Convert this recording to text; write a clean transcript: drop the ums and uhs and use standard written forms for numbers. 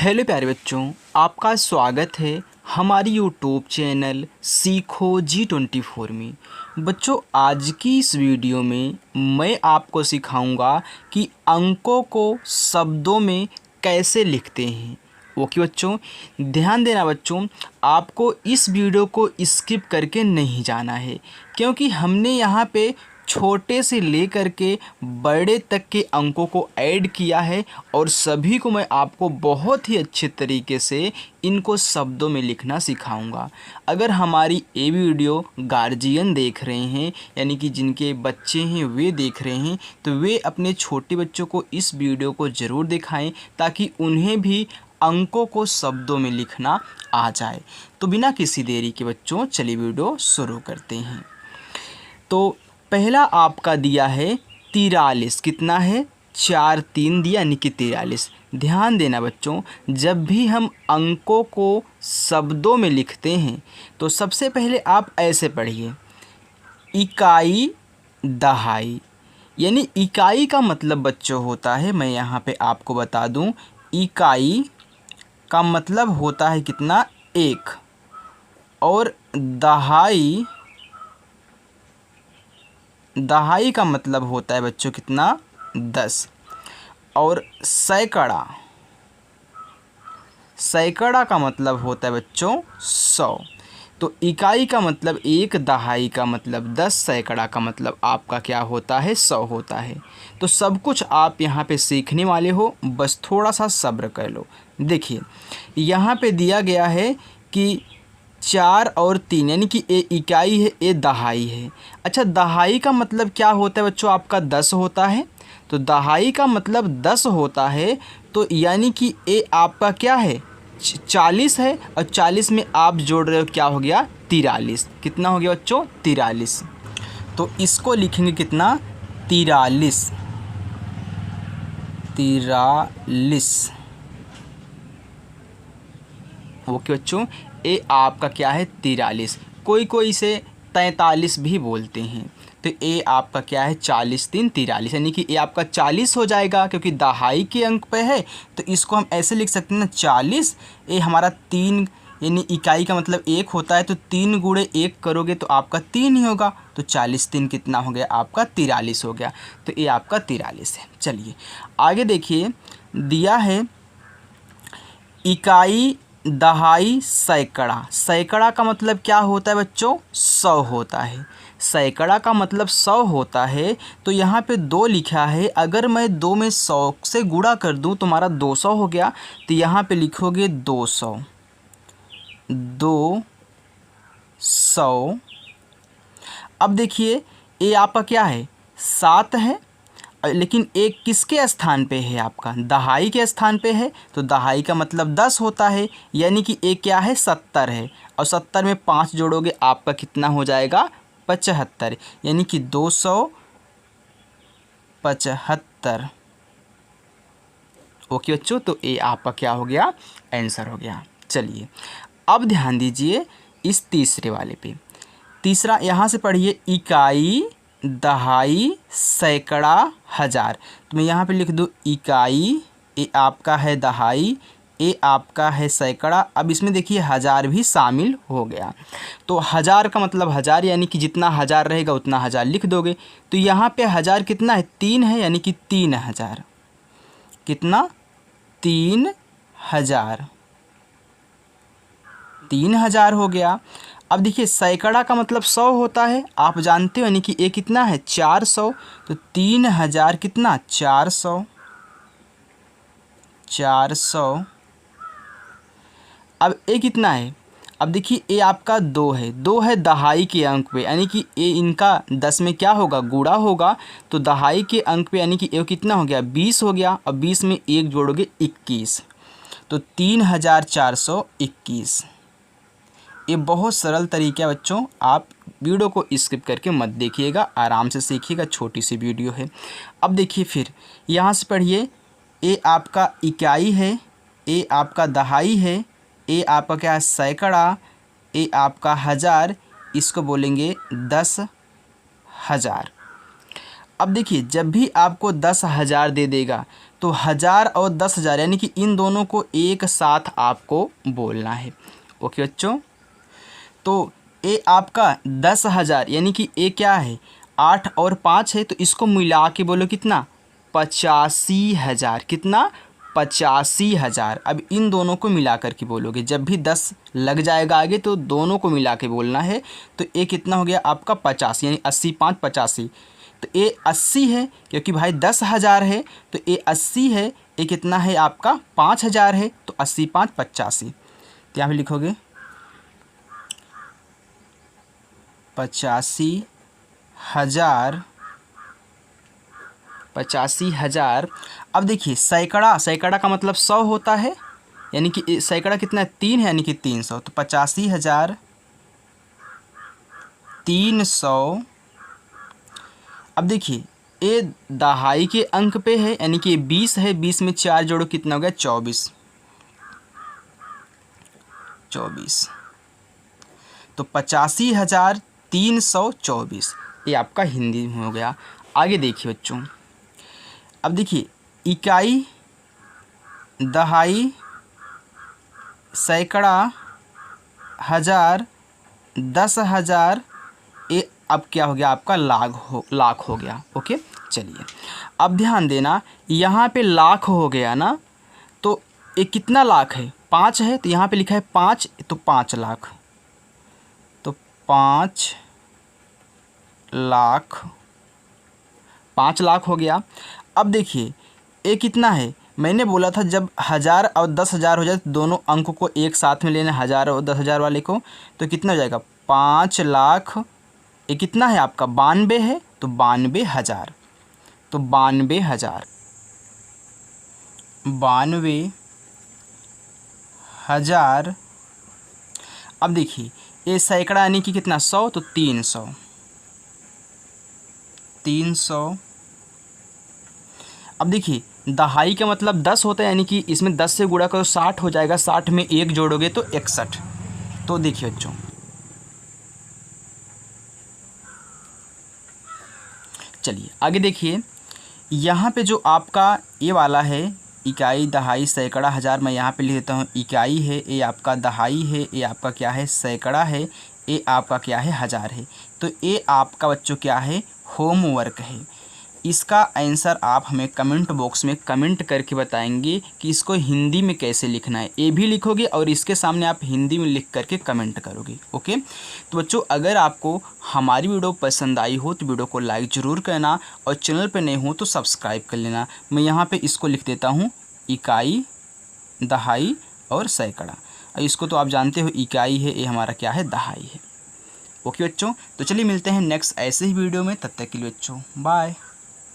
Hello प्यारे बच्चों, आपका स्वागत है हमारी यूट्यूब चैनल सीखो G24 में। बच्चों, आज की इस वीडियो में मैं आपको सिखाऊंगा कि अंकों को शब्दों में कैसे लिखते हैं। ओके बच्चों, ध्यान देना बच्चों, आपको इस वीडियो को स्किप करके नहीं जाना है, क्योंकि हमने यहाँ पे छोटे से लेकर के बड़े तक के अंकों को ऐड किया है और सभी को मैं आपको बहुत ही अच्छे तरीके से इनको शब्दों में लिखना सिखाऊंगा। अगर हमारी ये वीडियो गार्जियन देख रहे हैं, यानी कि जिनके बच्चे हैं वे देख रहे हैं, तो वे अपने छोटे बच्चों को इस वीडियो को ज़रूर दिखाएं ताकि उन्हें भी अंकों को शब्दों में लिखना आ जाए। तो बिना किसी देरी के बच्चों, चलिए वीडियो शुरू करते हैं। तो पहला आपका दिया है 43। कितना है? 4 3 दिया, यानी कि 43। ध्यान देना बच्चों, जब भी हम अंकों को शब्दों में लिखते हैं तो सबसे पहले आप ऐसे पढ़िए, इकाई दहाई। यानी इकाई का मतलब बच्चों होता है, मैं यहाँ पे आपको बता दूँ, इकाई का मतलब होता है कितना? 1। और दहाई का मतलब होता है बच्चों कितना? 10। और सैकड़ा का मतलब होता है बच्चों 100। तो इकाई का मतलब 1, दहाई का मतलब 10, सैकड़ा का मतलब आपका क्या होता है? 100 होता है। तो सब कुछ आप यहाँ पे सीखने वाले हो, बस थोड़ा सा सब्र कर लो। देखिए यहाँ पे दिया गया है कि 4 और 3, यानी कि ए इकाई है, ए दहाई है। अच्छा, दहाई का मतलब क्या होता है बच्चों? आपका 10 होता है। तो दहाई का मतलब 10 होता है, तो यानी कि ए आपका क्या है? 40 है, और 40 में आप जोड़ रहे हो, क्या हो गया? 43। कितना हो गया बच्चों? 43। तो इसको लिखेंगे कितना? 43। ओके बच्चों, ये आपका क्या है? 43। कोई कोई इसे 43 भी बोलते हैं। तो ये आपका क्या है? 40 3 43, यानी कि ये आपका 40 हो जाएगा, क्योंकि दहाई के अंक पे है। तो इसको हम ऐसे लिख सकते हैं ना, 40। ये हमारा 3, यानी इकाई का मतलब 1 होता है, तो 3 गुणे 1 करोगे तो आपका 3 ही होगा। तो 40 3 कितना हो गया? आपका 43 हो गया। तो ये आपका 43 है। चलिए आगे देखिए, दिया है इकाई दहाई सैकड़ा। सैकड़ा का मतलब क्या होता है बच्चों? 100 होता है। सैकड़ा का मतलब 100 होता है। तो यहाँ पे 2 लिखा है, अगर मैं 2 में 100 से गुणा कर दूँ तो हमारा 200 हो गया। तो यहाँ पे लिखोगे 200। अब देखिए ये आपका क्या है? 7 है, लेकिन एक किसके स्थान पे है? आपका दहाई के स्थान पे है। तो दहाई का मतलब 10 होता है, यानी कि एक क्या है? 70 है। और 70 में 5 जोड़ोगे, आपका कितना हो जाएगा? 75, यानी कि 275। ओके बच्चों, तो ये आपका क्या हो गया? आंसर हो गया। चलिए अब ध्यान दीजिए इस तीसरे वाले पे। तीसरा यहाँ से पढ़िए, इकाई दहाई सैकड़ा हजार। तो मैं यहाँ पे लिख दूँ इकाई, ये आपका है दहाई, ये आपका है सैकड़ा। अब इसमें देखिए हजार भी शामिल हो गया। तो हजार का मतलब हजार, यानी कि जितना हजार रहेगा उतना हजार लिख दोगे। तो यहाँ पे हजार कितना है? 3 है, यानी कि 3000। कितना? 3000। 3000 हो गया। अब देखिए सैकड़ा का मतलब 100 होता है, आप जानते हो, यानी कि ये कितना है? 400। तो 3000 कितना? 400। अब ये कितना है? अब देखिए ये आपका 2 है। 2 है दहाई के अंक पे, यानी कि ये इनका 10 में क्या होगा? गुणा होगा। तो दहाई के अंक पे, यानी कि ये कितना हो गया? 20 हो गया। अब 20 में 1 जोड़ोगे, 21। तो 3421। ये बहुत सरल तरीका है बच्चों, आप वीडियो को स्किप करके मत देखिएगा, आराम से सीखिएगा, छोटी सी वीडियो है। अब देखिए फिर यहाँ से पढ़िए, ये आपका इकाई है, ये आपका दहाई है, ये आपका क्या है? सैकड़ा, ये आपका हजार, इसको बोलेंगे 10,000। अब देखिए जब भी आपको 10,000 दे देगा तो 1000 और 10,000 यानी कि इन दोनों को एक साथ आपको बोलना है। ओके बच्चों, तो ये आपका 10,000 यानी कि ये क्या है 8 और 5 है, तो इसको मिला के बोलो कितना 85,000। कितना 85,000। अब इन दोनों को मिला कर के बोलोगे, जब भी 10 लग जाएगा आगे तो दोनों को मिला के बोलना है। तो ये कितना हो गया आपका 50 यानी 80 5 85। तो ये 80 है क्योंकि भाई 10,000 है, तो ये 80 है। ये कितना है आपका 5,000 है, तो 80 5 85। तो यहाँ पे लिखोगे 85,000। 85,000। अब देखिए सैकड़ा, सैकड़ा का मतलब 100 होता है, यानी कि सैकड़ा कितना है 3 है, यानी कि 300। तो 85,300। अब देखिए ये दहाई के अंक पे है, यानी कि 20 है, 20 में 4 जोड़ो कितना हो गया 24। 24 तो 85,324 ये आपका हिंदी में हो गया। आगे देखिए बच्चों, अब देखिए इकाई, दहाई, सैकड़ा, हज़ार, 10,000, ये अब क्या हो गया आपका लाख हो गया। ओके चलिए, अब ध्यान देना यहाँ पे लाख हो गया ना, तो ये कितना लाख है 5 है, तो यहाँ पे लिखा है 5, तो 5 लाख। तो 5 लाख, 5 लाख हो गया। अब देखिए ये कितना है, मैंने बोला था जब 1000 और 10,000 हो जाए तो दोनों अंकों को एक साथ में लेना, 1000 और 10,000 वाले को, तो कितना हो जाएगा 5 लाख। ये कितना है आपका 92 है, तो 92,000। तो 92,000, 92,000। अब देखिए ये सैकड़ा यानी कि कितना 100, तो 300। 300। अब देखिए दहाई का मतलब 10 होता है, यानी कि इसमें 10 से गुणा करो 60 हो जाएगा, 60 में 1 जोड़ोगे तो 61। तो देखिए बच्चों, चलिए आगे देखिए, यहाँ पे जो आपका ये वाला है इकाई, दहाई, सैकड़ा, हज़ार, मैं यहाँ पे लिख देता हूँ इकाई है, ये आपका दहाई है, ये आपका क्या है सैकड़ा है, ये आपका क्या है हज़ार है। तो ये आपका बच्चों क्या है होमवर्क है। इसका आंसर आप हमें कमेंट बॉक्स में कमेंट करके बताएंगे कि इसको हिंदी में कैसे लिखना है। ये भी लिखोगे और इसके सामने आप हिंदी में लिख करके कमेंट करोगे। ओके, तो बच्चों अगर आपको हमारी वीडियो पसंद आई हो तो वीडियो को लाइक ज़रूर करना, और चैनल पर नए हो तो सब्सक्राइब कर लेना। मैं यहाँ पर इसको लिख देता हूँ इकाई, दहाई और सैकड़ा। इसको तो आप जानते हो इकाई है, ये हमारा क्या है दहाई है। ओके बच्चों, तो चलिए मिलते हैं नेक्स्ट ऐसे ही वीडियो में, तब तक के लिए बच्चों बाय।